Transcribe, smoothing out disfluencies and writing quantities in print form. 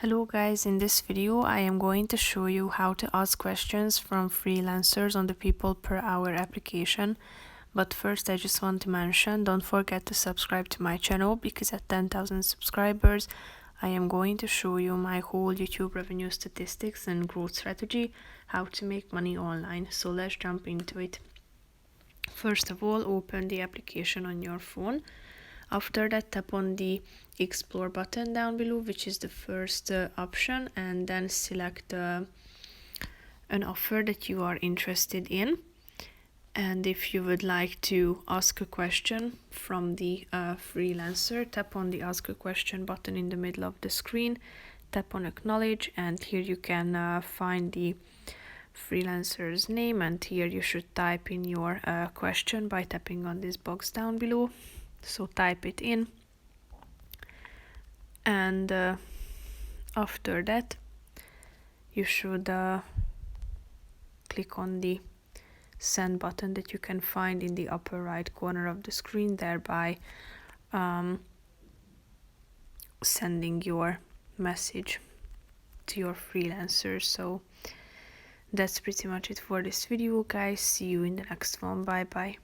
Hello guys, in this video I am going to show you how to ask questions from freelancers on the PeoplePerHour application. But first I just want to mention, don't forget to subscribe to my channel because at 10,000 subscribers I am going to show you my whole YouTube revenue statistics and growth strategy, how to make money online. So let's jump into it. First of all, open the application on your phone. After that, tap on the explore button down below, which is the first option, and then select an offer that you are interested in. And if you would like to ask a question from the freelancer, tap on the ask a question button in the middle of the screen, tap on acknowledge, and here you can find the freelancer's name, and here you should type in your question by tapping on this box down below. So type it in, and after that you should click on the send button that you can find in the upper right corner of the screen, thereby sending your message to your freelancer. So that's pretty much it for this video, guys. See you in the next one. Bye bye.